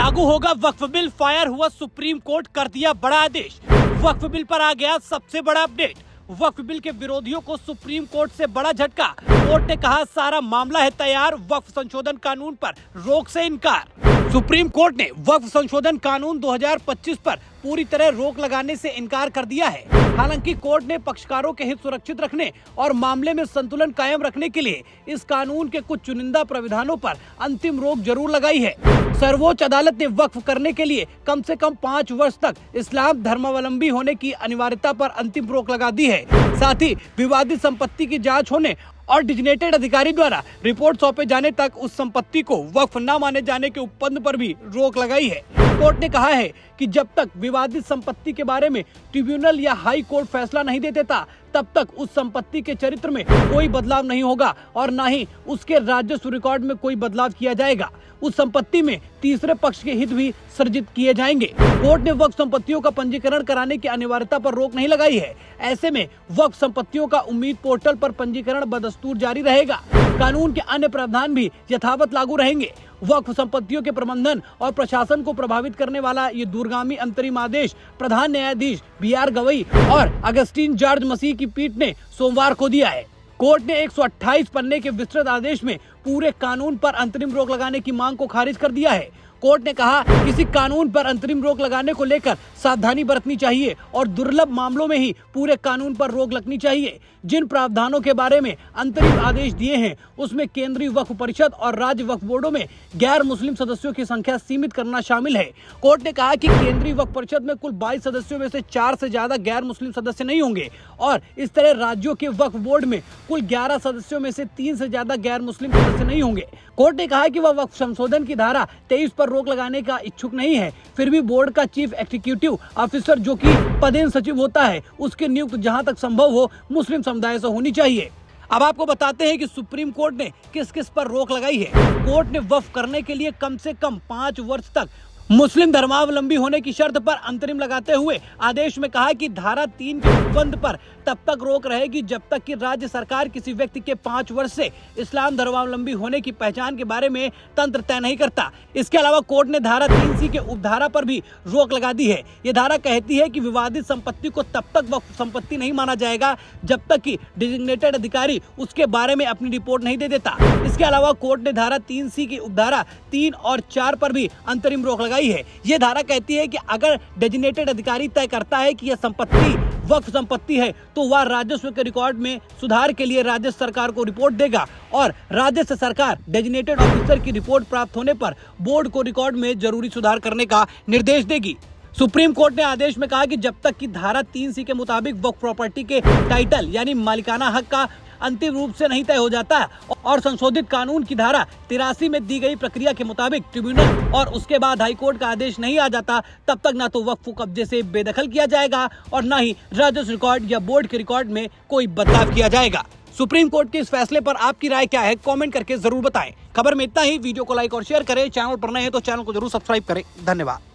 लागू होगा वक्फ bill, fire हुआ सुप्रीम कोर्ट, कर दिया बड़ा आदेश। वक्फ बिल पर आ गया सबसे बड़ा अपडेट। वक्फ बिल के विरोधियों को सुप्रीम कोर्ट से बड़ा झटका। कोर्ट ने कहा सारा मामला है तैयार, वक्फ संशोधन कानून पर रोक से इनकार। सुप्रीम कोर्ट ने वक्फ संशोधन कानून 2025 पर पूरी तरह रोक लगाने से इनकार कर दिया है। हालांकि कोर्ट ने पक्षकारों के हित सुरक्षित रखने और मामले में संतुलन कायम रखने के लिए इस कानून के कुछ चुनिंदा प्रावधानों पर अंतिम रोक जरूर लगाई है। सर्वोच्च अदालत ने वक्फ करने के लिए कम से कम 5 वर्ष तक इस्लाम धर्मावलंबी होने की अनिवार्यता पर अंतिम रोक लगा दी है। साथ ही विवादित संपत्ति की जांच होने और डिजिग्नेटेड अधिकारी द्वारा रिपोर्ट सौंपे जाने तक उस संपत्ति को वक्फ न माने जाने के उपबंध पर भी रोक लगाई है। कोर्ट ने कहा है कि जब तक विवादित संपत्ति के बारे में ट्रिब्यूनल या हाई कोर्ट फैसला नहीं दे देता, तब तक उस संपत्ति के चरित्र में कोई बदलाव नहीं होगा और न ही उसके राजस्व रिकॉर्ड में कोई बदलाव किया जाएगा। उस संपत्ति में तीसरे पक्ष के हित भी सर्जित किए जाएंगे। कोर्ट ने वक्फ संपत्तियों का पंजीकरण कराने की अनिवार्यता पर रोक नहीं लगाई है। ऐसे में वक्फ संपत्तियों का उम्मीद पोर्टल पर पंजीकरण बदस्तूर जारी रहेगा। कानून के अन्य प्रावधान भी यथावत लागू रहेंगे। वक्फ संपत्तियों के प्रबंधन और प्रशासन को प्रभावित करने वाला ये दूरगामी अंतरिम आदेश प्रधान न्यायाधीश BR गवई और अगस्टीन जॉर्ज मसीह की पीठ ने सोमवार को दिया है। कोर्ट ने 128 पन्ने के विस्तृत आदेश में पूरे कानून पर अंतरिम रोक लगाने की मांग को खारिज कर दिया है। कोर्ट ने कहा किसी कानून पर अंतरिम रोक लगाने को लेकर सावधानी बरतनी चाहिए और दुर्लभ मामलों में ही पूरे कानून पर रोक लगनी चाहिए। जिन प्रावधानों के बारे में अंतरिम आदेश दिए हैं उसमें केंद्रीय वक्फ परिषद और राज्य वक्फ बोर्डों में गैर मुस्लिम सदस्यों की संख्या सीमित करना शामिल है। कोर्ट ने कहा कि केंद्रीय वक्फ परिषद में कुल 22 सदस्यों में से 4 से ज्यादा गैर मुस्लिम सदस्य नहीं होंगे और इस तरह राज्यों के वक्फ बोर्ड में कुल 11 सदस्यों में से 3 से ज्यादा गैर मुस्लिम सदस्य नहीं होंगे। कोर्ट ने कहा कि वह वक्फ संशोधन की धारा 23 पर रोक लगाने का इच्छुक नहीं है। फिर भी बोर्ड का चीफ एग्जीक्यूटिव ऑफिसर जो कि पदेन सचिव होता है, उसकी नियुक्त जहां तक संभव हो मुस्लिम समुदाय से होनी चाहिए। अब आपको बताते हैं कि सुप्रीम कोर्ट ने किस किस पर रोक लगाई है। कोर्ट ने वक्फ करने के लिए कम से कम 5 वर्ष तक मुस्लिम धर्मावलंबी होने की शर्त पर अंतरिम लगाते हुए आदेश में कहा कि धारा 3 के उपबंध पर तब तक रोक रहेगी जब तक कि राज्य सरकार किसी व्यक्ति के 5 वर्ष से इस्लाम धर्मावलंबी होने की पहचान के बारे में तंत्र तय नहीं करता। इसके अलावा कोर्ट ने धारा 3C के उपधारा पर भी रोक लगा दी है। ये धारा कहती है कि विवादित संपत्ति को तब तक वक्फ संपत्ति नहीं माना जाएगा जब तक कि डिजिग्नेटेड अधिकारी उसके बारे में अपनी रिपोर्ट नहीं दे देता। इसके अलावा कोर्ट ने धारा 3C की उपधारा 3 और 4 पर भी अंतरिम रोक लगाई है। ये धारा कहती है कि अगर डेजिग्नेटेड अधिकारी तय करता है कि यह संपत्ति वक्फ संपत्ति है तो वह राजस्व के रिकॉर्ड में सुधार के लिए राज्य सरकार को रिपोर्ट देगा और राजस्व सरकार डेजिग्नेटेड ऑफिसर की रिपोर्ट प्राप्त होने पर बोर्ड को रिकॉर्ड में जरूरी सुधार करने का निर्देश देगी। सुप्रीम कोर्ट ने आदेश में कहा कि जब तक कि धारा 3C के मुताबिक वक्फ प्रॉपर्टी के टाइटल यानी मालिकाना हक का अंतिम रूप से नहीं तय हो जाता और संशोधित कानून की धारा 83 में दी गई प्रक्रिया के मुताबिक ट्रिब्यूनल और उसके बाद हाईकोर्ट का आदेश नहीं आ जाता, तब तक न तो वक्फ को कब्जे से बेदखल किया जाएगा और न ही राजस्व रिकॉर्ड या बोर्ड के रिकॉर्ड में कोई बदलाव किया जाएगा। सुप्रीम कोर्ट के इस फैसले पर आपकी राय क्या है, कमेंट करके जरूर बताएं। खबर में इतना ही। वीडियो को लाइक और शेयर करें। चैनल पर नए हैं तो चैनल को जरूर सब्सक्राइब करें। धन्यवाद।